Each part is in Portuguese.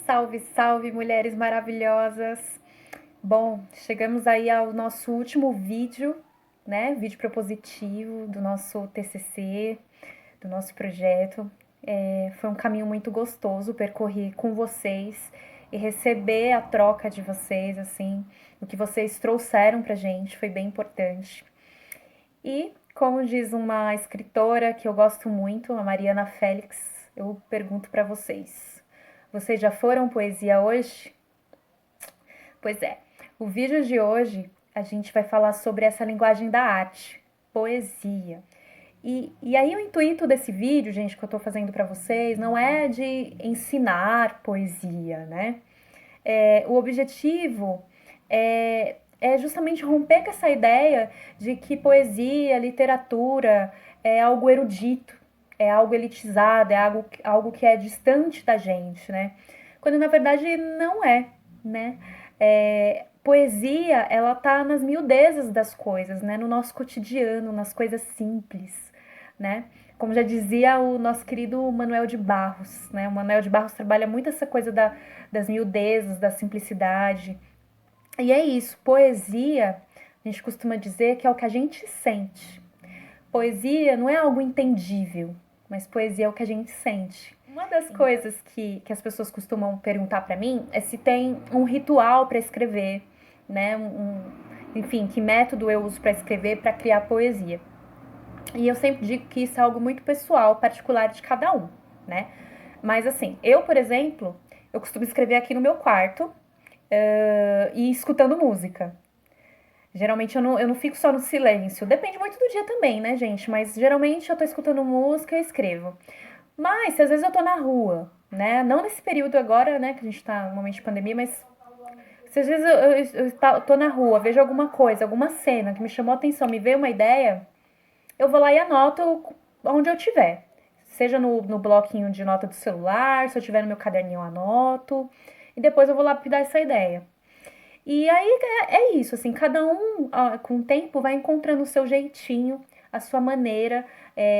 Salve, salve, mulheres maravilhosas! Bom, chegamos aí ao nosso último vídeo, né? Vídeo propositivo do nosso TCC, do nosso projeto. Foi um caminho muito gostoso percorrer com vocês e receber a troca de vocês, assim, o que vocês trouxeram pra gente foi bem importante. E, como diz uma escritora que eu gosto muito, a Mariana Félix, eu pergunto pra vocês já foram poesia hoje? Pois é, o vídeo de hoje a gente vai falar sobre essa linguagem da arte, poesia. E aí o intuito desse vídeo, gente, que eu tô fazendo pra vocês, não é de ensinar poesia, né? O objetivo é justamente romper com essa ideia de que poesia, literatura é algo erudito, é algo elitizado, é algo que é distante da gente, né? Quando na verdade não é, né? Poesia, ela tá nas miudezas das coisas, né? No nosso cotidiano, nas coisas simples, né? Como já dizia o nosso querido Manuel de Barros, né? O Manuel de Barros trabalha muito essa coisa das miudezas, da simplicidade. E é isso, poesia, a gente costuma dizer que é o que a gente sente. Poesia não é algo entendível, mas poesia é o que a gente sente. Uma das coisas que as pessoas costumam perguntar pra mim é se tem um ritual pra escrever, né? Enfim, que método eu uso pra escrever pra criar poesia. E eu sempre digo que isso é algo muito pessoal, particular de cada um, né? Mas assim, eu, por exemplo, eu costumo escrever aqui no meu quarto e escutando música. Geralmente eu não fico só no silêncio. Depende muito do dia também, né, gente? Mas geralmente eu tô escutando música e escrevo. Mas, se às vezes eu tô na rua, né? Não nesse período agora, né, que a gente tá no momento de pandemia, mas se às vezes eu tô na rua, vejo alguma coisa, alguma cena que me chamou a atenção, me veio uma ideia, eu vou lá e anoto onde eu tiver. Seja no bloquinho de nota do celular, se eu tiver no meu caderninho eu anoto. E depois eu vou lapidar essa ideia. E aí é isso, assim, cada um com o tempo vai encontrando o seu jeitinho, a sua maneira,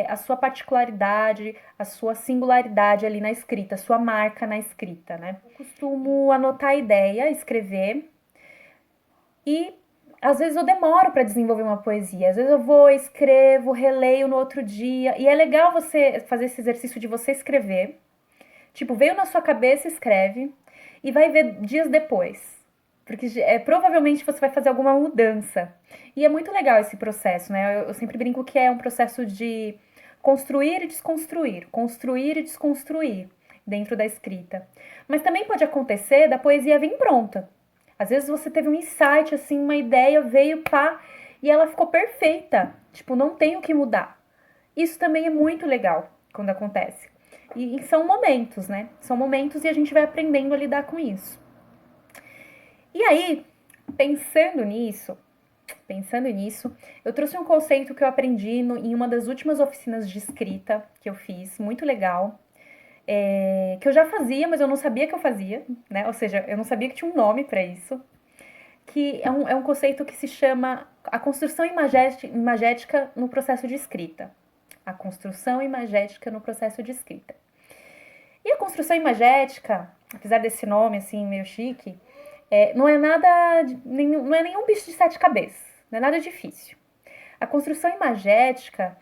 a sua particularidade, a sua singularidade ali na escrita, a sua marca na escrita, né? Eu costumo anotar a ideia, escrever e às vezes eu demoro para desenvolver uma poesia. Às vezes eu vou, escrevo, releio no outro dia. E é legal você fazer esse exercício de você escrever. Tipo, veio na sua cabeça, escreve e vai ver dias depois. Porque provavelmente você vai fazer alguma mudança. E é muito legal esse processo, né? Eu sempre brinco que é um processo de construir e desconstruir dentro da escrita. Mas também pode acontecer da poesia vir pronta. Às vezes você teve um insight, assim, uma ideia veio, pá, e ela ficou perfeita. Tipo, não tem o que mudar. Isso também é muito legal quando acontece. E são momentos, né? São momentos e a gente vai aprendendo a lidar com isso. E aí, pensando nisso, eu trouxe um conceito que eu aprendi em uma das últimas oficinas de escrita que eu fiz, muito legal, que eu já fazia, mas eu não sabia que eu fazia, né? Ou seja, eu não sabia que tinha um nome para isso, que é um conceito que se chama a construção imagética no processo de escrita. A construção imagética no processo de escrita. E a construção imagética, apesar desse nome assim meio chique, não é nada, não é nenhum bicho de sete cabeças, não é nada difícil. A construção imagética,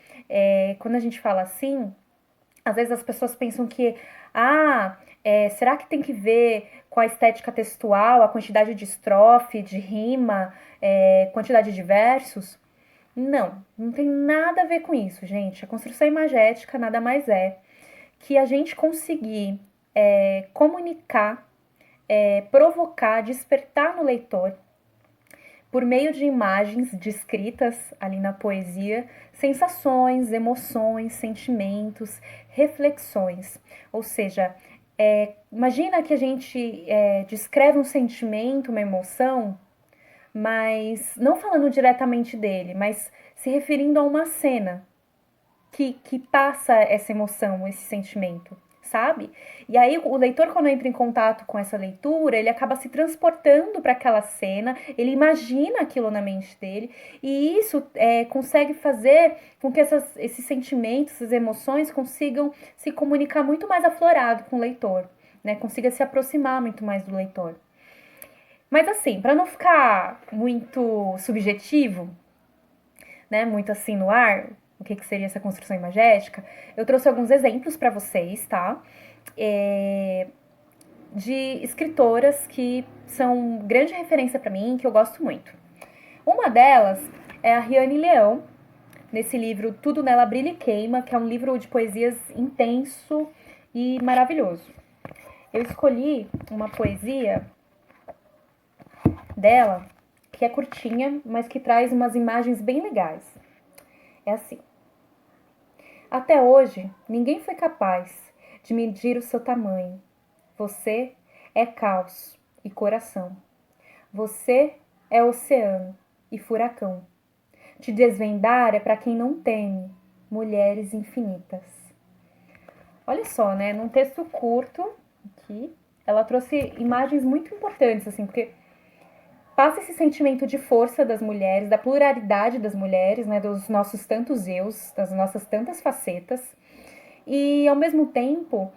quando a gente fala assim, às vezes as pessoas pensam que, será que tem que ver com a estética textual, a quantidade de estrofe, de rima, quantidade de versos? Não, não tem nada a ver com isso, gente. A construção imagética nada mais é que a gente conseguir comunicar, provocar, despertar no leitor, por meio de imagens descritas ali na poesia, sensações, emoções, sentimentos, reflexões. Ou seja, imagina que a gente descreve um sentimento, uma emoção, mas não falando diretamente dele, mas se referindo a uma cena que passa essa emoção, esse sentimento, sabe? E aí o leitor, quando entra em contato com essa leitura, ele acaba se transportando para aquela cena, ele imagina aquilo na mente dele, e isso consegue fazer com que esses sentimentos, essas emoções consigam se comunicar muito mais aflorado com o leitor. né, consiga se aproximar muito mais do leitor. Mas assim, para não ficar muito subjetivo, né, muito assim no ar, o que seria essa construção imagética, eu trouxe alguns exemplos para vocês, tá? De escritoras que são grande referência para mim, que eu gosto muito. Uma delas é a Riane Leão, nesse livro Tudo Nela Brilha e Queima, que é um livro de poesias intenso e maravilhoso. Eu escolhi uma poesia dela que é curtinha, mas que traz umas imagens bem legais. É assim: até hoje, ninguém foi capaz de medir o seu tamanho. Você é caos e coração. Você é oceano e furacão. Te desvendar é para quem não teme, mulheres infinitas. Olha só, né? Num texto curto aqui, ela trouxe imagens muito importantes, assim, porque passa esse sentimento de força das mulheres, da pluralidade das mulheres, né? Dos nossos tantos eus, das nossas tantas facetas. E, ao mesmo tempo,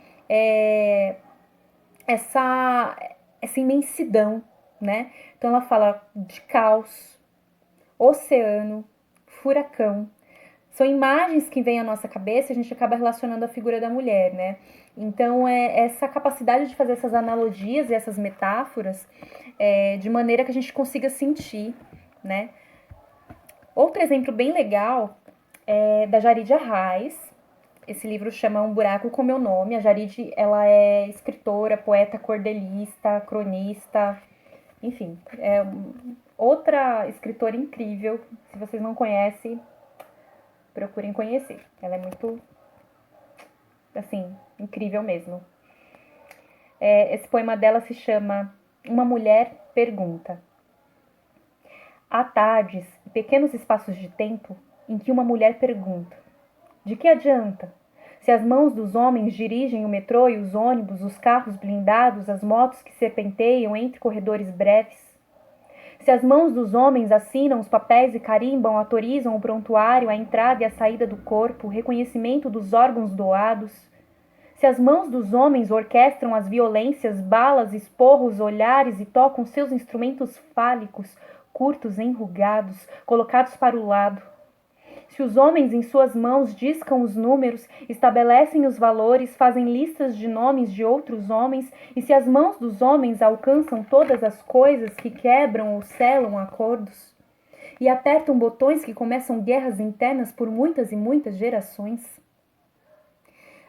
essa imensidão, né? Então, ela fala de caos, oceano, furacão. São imagens que vêm à nossa cabeça e a gente acaba relacionando a figura da mulher, né? Então, essa capacidade de fazer essas analogias e essas metáforas de maneira que a gente consiga sentir, né? Outro exemplo bem legal é da Jarid Arraes. Esse livro chama Um Buraco com Meu Nome. A Jarid, ela é escritora, poeta, cordelista, cronista, enfim, é outra escritora incrível. Se vocês não conhecem, procurem conhecer. Ela é muito, assim, incrível mesmo. Esse poema dela se chama Uma Mulher Pergunta. Há tardes e pequenos espaços de tempo em que uma mulher pergunta: de que adianta? Se as mãos dos homens dirigem o metrô e os ônibus, os carros blindados, as motos que serpenteiam entre corredores breves? Se as mãos dos homens assinam os papéis e carimbam, autorizam o prontuário, a entrada e a saída do corpo, o reconhecimento dos órgãos doados? Se as mãos dos homens orquestram as violências, balas, esporros, olhares e tocam seus instrumentos fálicos, curtos, enrugados, colocados para o lado? Se os homens em suas mãos discam os números, estabelecem os valores, fazem listas de nomes de outros homens, e se as mãos dos homens alcançam todas as coisas que quebram ou selam acordos, e apertam botões que começam guerras internas por muitas e muitas gerações?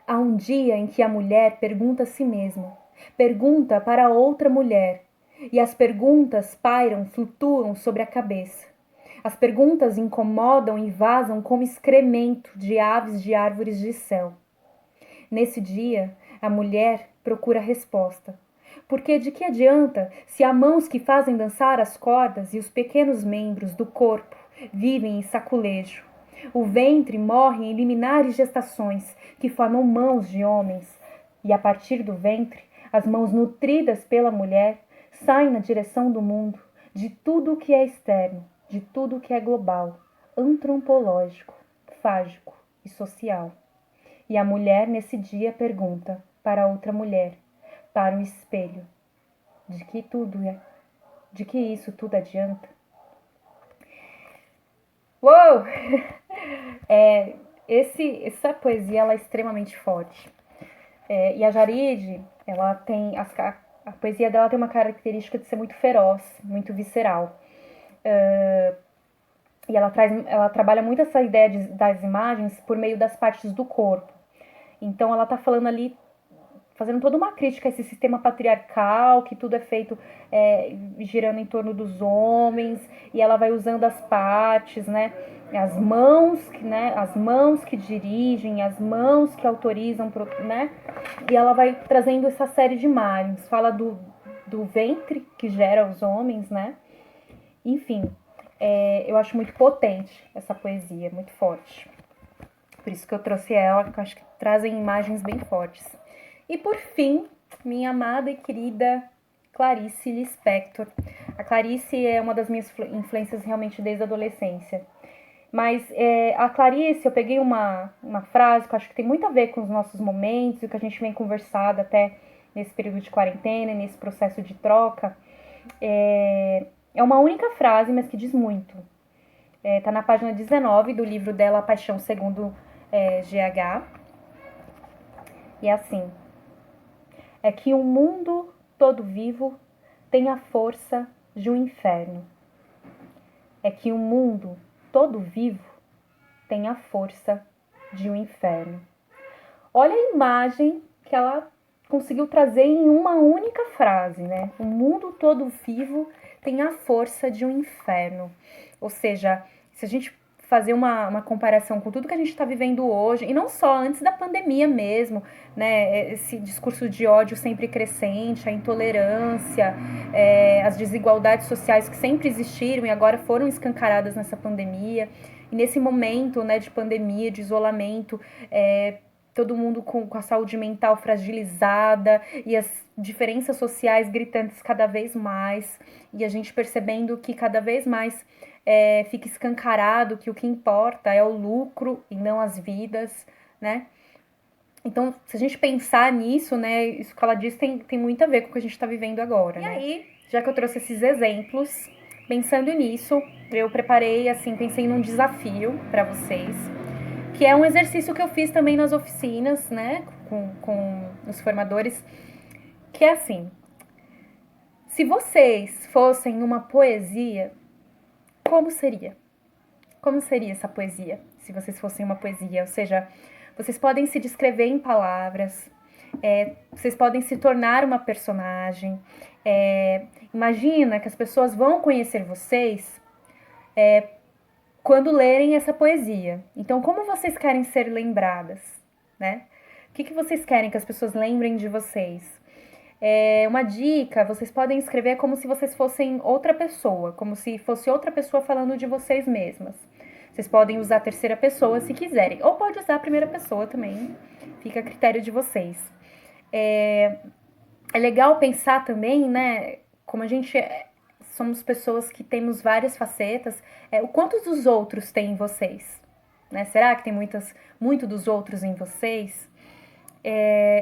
Há um dia em que a mulher pergunta a si mesma, pergunta para outra mulher, e as perguntas pairam, flutuam sobre a cabeça. As perguntas incomodam e vazam como excremento de aves de árvores de céu. Nesse dia, a mulher procura resposta. Porque de que adianta se há mãos que fazem dançar as cordas e os pequenos membros do corpo vivem em saculejo? O ventre morre em liminares gestações que formam mãos de homens, e a partir do ventre, as mãos nutridas pela mulher saem na direção do mundo, de tudo o que é externo, de tudo o que é global, antropológico, fágico e social. E a mulher nesse dia pergunta para outra mulher, para o espelho, de que isso tudo adianta? Uou! Essa poesia ela é extremamente forte. E a Jarid, ela tem a poesia dela tem uma característica de ser muito feroz, muito visceral. E ela trabalha muito essa ideia das imagens por meio das partes do corpo. Então ela está falando ali, fazendo toda uma crítica a esse sistema patriarcal, que tudo é feito girando em torno dos homens, e ela vai usando as partes, né? As mãos que dirigem, as mãos que autorizam, né? E ela vai trazendo essa série de imagens. Fala do ventre que gera os homens, né? Enfim, eu acho muito potente essa poesia, muito forte. Por isso que eu trouxe ela, que eu acho que trazem imagens bem fortes. E por fim, minha amada e querida Clarice Lispector. A Clarice é uma das minhas influências realmente desde a adolescência. Mas a Clarice, eu peguei uma frase que eu acho que tem muito a ver com os nossos momentos e o que a gente vem conversado até nesse período de quarentena, nesse processo de troca, é uma única frase, mas que diz muito. Tá na página 19 do livro dela, A Paixão Segundo GH. E é assim: é que o mundo todo vivo tem a força de um inferno. É que o mundo todo vivo tem a força de um inferno. Olha a imagem que ela conseguiu trazer em uma única frase, né? O mundo todo vivo tem a força de um inferno. Ou seja, se a gente fazer uma comparação com tudo que a gente está vivendo hoje, e não só antes da pandemia mesmo, né? Esse discurso de ódio sempre crescente, a intolerância, as desigualdades sociais que sempre existiram e agora foram escancaradas nessa pandemia. E nesse momento, né, de pandemia, de isolamento, todo mundo com a saúde mental fragilizada e as diferenças sociais gritantes cada vez mais, e a gente percebendo que cada vez mais fica escancarado que o que importa é o lucro e não as vidas, né? Então, se a gente pensar nisso, né, isso que ela diz tem muito a ver com o que a gente está vivendo agora, né? E aí, já que eu trouxe esses exemplos, pensando nisso, eu preparei, assim, pensei num desafio para vocês, que é um exercício que eu fiz também nas oficinas, né, com os formadores, que é assim: se vocês fossem uma poesia, como seria? Como seria essa poesia, se vocês fossem uma poesia? Ou seja, vocês podem se descrever em palavras, vocês podem se tornar uma personagem. Imagina que as pessoas vão conhecer vocês quando lerem essa poesia. Então, como vocês querem ser lembradas, né? O que vocês querem que as pessoas lembrem de vocês? Uma dica, vocês podem escrever como se vocês fossem outra pessoa, como se fosse outra pessoa falando de vocês mesmas. Vocês podem usar a terceira pessoa se quiserem, ou pode usar a primeira pessoa também, fica a critério de vocês. É legal pensar também, né, como a gente somos pessoas que temos várias facetas, o quanto dos outros tem em vocês, né? Será que tem muito dos outros em vocês?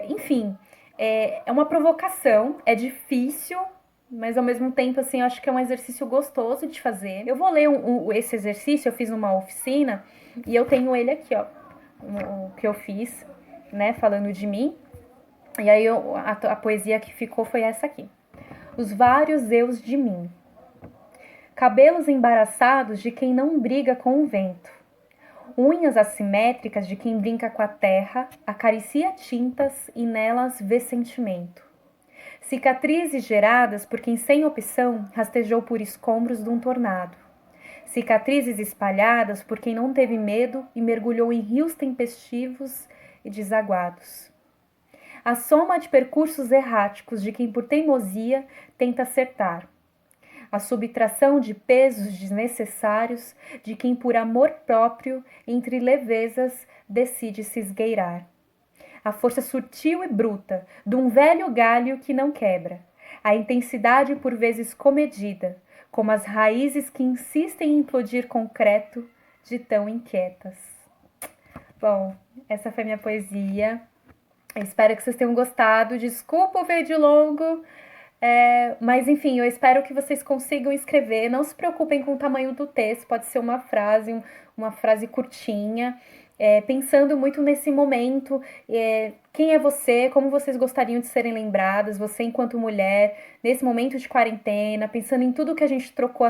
Enfim, é uma provocação, é difícil, mas ao mesmo tempo, assim, eu acho que é um exercício gostoso de fazer. Eu vou ler esse exercício, eu fiz uma oficina, e eu tenho ele aqui, ó, o que eu fiz, né, falando de mim. E aí a poesia que ficou foi essa aqui: os vários eus de mim. Cabelos embaraçados de quem não briga com o vento. Unhas assimétricas de quem brinca com a terra, acaricia tintas e nelas vê sentimento. Cicatrizes geradas por quem sem opção rastejou por escombros de um tornado. Cicatrizes espalhadas por quem não teve medo e mergulhou em rios tempestivos e desaguados. A soma de percursos erráticos de quem por teimosia tenta acertar. A subtração de pesos desnecessários de quem por amor próprio entre levezas decide se esgueirar. A força sutil e bruta de um velho galho que não quebra. A intensidade por vezes comedida, como as raízes que insistem em implodir concreto de tão inquietas. Bom, essa foi minha poesia. Eu espero que vocês tenham gostado. Desculpa o vídeo longo, mas enfim, eu espero que vocês consigam escrever. Não se preocupem com o tamanho do texto, pode ser uma frase curtinha. Pensando muito nesse momento, quem é você, como vocês gostariam de serem lembradas, você enquanto mulher, nesse momento de quarentena, pensando em tudo que a gente trocou